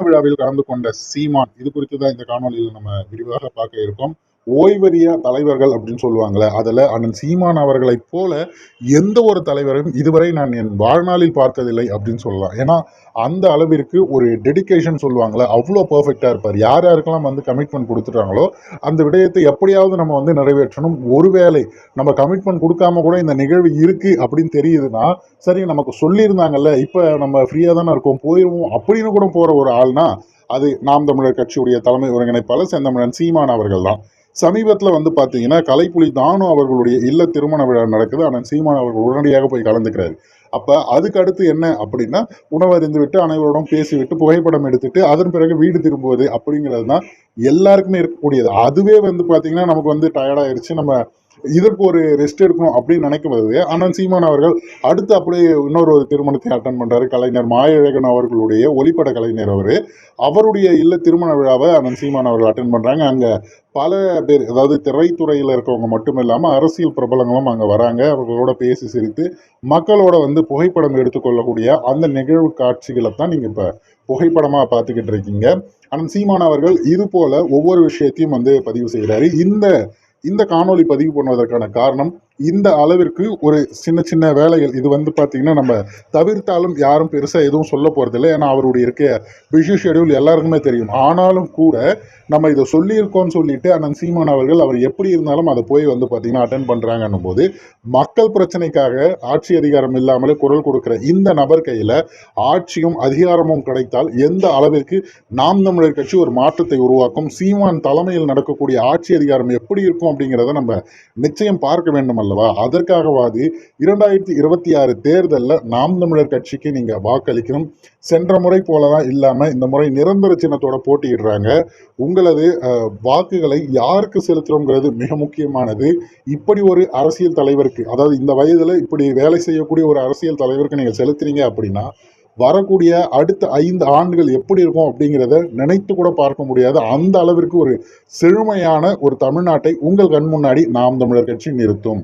விழாவில் கலந்து கொண்ட சீமான், இது குறித்து தான் இந்த காணொலியில் நம்ம விரிவாக பார்க்க இருக்கோம். ஓய்வறிய தலைவர்கள் அப்படின்னு சொல்லுவாங்கல்ல, அதுல அண்ணன் சீமான் அவர்களைப் போல எந்த ஒரு தலைவரையும் இதுவரை நான் என் வாழ்நாளில் பார்த்ததில்லை அப்படின்னு சொல்லலாம். ஏன்னா அந்த அளவிற்கு ஒரு டெடிகேஷன் சொல்லுவாங்கல்ல, அவ்வளோ பெர்ஃபெக்டா இருப்பார். யார் யாருக்கெல்லாம் வந்து கமிட்மெண்ட் கொடுத்துட்டாங்களோ அந்த விடயத்தை எப்படியாவது நம்ம வந்து நிறைவேற்றணும். ஒருவேளை நம்ம கமிட்மெண்ட் கொடுக்காம கூட இந்த நிகழ்வு இருக்கு அப்படின்னு தெரியுதுன்னா, சரி நமக்கு சொல்லியிருந்தாங்கல்ல, இப்ப நம்ம ஃப்ரீயா தானே இருக்கோம், போயிருவோம் அப்படின்னு கூட போற ஒரு ஆள்னா அது நாம் தமிழர் கட்சியுடைய தலைமை ஒருங்கிணைப்பாளர் செந்தமிழன் சீமான் அவர்கள் தான். சமீபத்துல வந்து பாத்தீங்கன்னா கலைப்புலி தானு அவர்களுடைய இல்ல திருமண விழா நடக்குது. ஆனால் சீமான் அவர்கள் உடனடியாக போய் கலந்துக்கிறாரு. அப்ப அதுக்கு அடுத்து என்ன அப்படின்னா, உணவருந்து விட்டு அனைவரோடும் பேசிவிட்டு புகைப்படம் எடுத்துட்டு அதன் பிறகு வீடு திரும்புவது அப்படிங்கிறது தான் எல்லாருக்குமே இருக்கக்கூடியது. அதுவே வந்து பாத்தீங்கன்னா நமக்கு வந்து டயர்டாயிருச்சு, நம்ம இதற்கு ஒரு ரெஸ்ட் எடுக்கணும் அப்படின்னு நினைக்கிறது. ஆனால் சீமான் அவர்கள் அடுத்து அப்படியே இன்னொரு திருமணத்தை அட்டன் பண்றாரு. கலைஞர் மாயழகன் அவர்களுடைய ஒளிப்பட கலைஞர் அவருடைய இல்ல திருமண விழாவை அண்ணன் சீமான் அவர்கள் அட்டன் பண்றாங்க. அங்க பல பேர், அதாவது திரைத்துறையில இருக்கவங்க மட்டும் இல்லாம அரசியல் பிரபலங்களும் அங்க வராங்க. அவர்களோட பேசி சிரித்து மக்களோட வந்து புகைப்படம் எடுத்துக்கொள்ளக்கூடிய அந்த நிகழ்வு காட்சிகளை தான் நீங்க இப்ப புகைப்படமா பார்த்துக்கிட்டு இருக்கீங்க. அண்ணன் சீமான் அவர்கள் இது போல ஒவ்வொரு விஷயத்தையும் வந்து பதிவு செய்கிறாரு. இந்த காணொலி பதிவு பண்ணுவதற்கான காரணம், இந்த அளவிற்கு ஒரு சின்ன சின்ன வேலைகள் இது வந்து பார்த்தீங்கன்னா நம்ம தவிர்த்தாலும் யாரும் பெருசாக எதுவும் சொல்ல போகிறதில்லை. ஏன்னா அவருடைய இருக்க பிஸி ஷெடியூல் எல்லாருக்குமே தெரியும். ஆனாலும் கூட நம்ம இதை சொல்லியிருக்கோம்னு சொல்லிட்டு அண்ணன் சீமான் அவர்கள் அவர் எப்படி இருந்தாலும் அதை போய் வந்து பார்த்தீங்கன்னா அட்டன் பண்ணுறாங்கன்னும் போது, மக்கள் பிரச்சனைக்காக ஆட்சி அதிகாரம் இல்லாமலே குரல் கொடுக்குற இந்த நபர் கையில் ஆட்சியும் அதிகாரமும் கிடைத்தால் எந்த அளவிற்கு நாம் தமிழர் கட்சி ஒரு மாற்றத்தை உருவாக்கும், சீமான் தலைமையில் நடக்கக்கூடிய ஆட்சி அதிகாரம் எப்படி இருக்கும் அப்படிங்கிறத நம்ம நிச்சயம் பார்க்க வேண்டும் அல்லவா? அதற்காகவாது 2026 தேர்தலில் நாம் தமிழர் கட்சிக்கு நீங்க வாக்களிக்கணும். சென்ற முறை போலதான் இல்லாம இந்த முறை நிரந்தர சின்னத்தோட போட்டியிடுறாங்க. உங்களது வாக்குகளை யாருக்கு செலுத்துறோங்கிறது மிக முக்கியமானது. இப்படி ஒரு அரசியல் தலைவருக்கு, அதாவது இந்த வயதுல இப்படி வேலை செய்யக்கூடிய ஒரு அரசியல் தலைவருக்கு நீங்க செலுத்துறீங்க அப்படின்னா வரக்கூடிய அடுத்த 5 ஆண்டுகள் எப்படி இருக்கும் அப்படிங்கிறத நினைத்து கூட பார்க்க முடியாது. அந்த அளவிற்கு ஒரு செழுமையான ஒரு தமிழ்நாட்டை உங்கள் கண் முன்னாடி நாம் தமிழர் கட்சி நிறுத்தும்.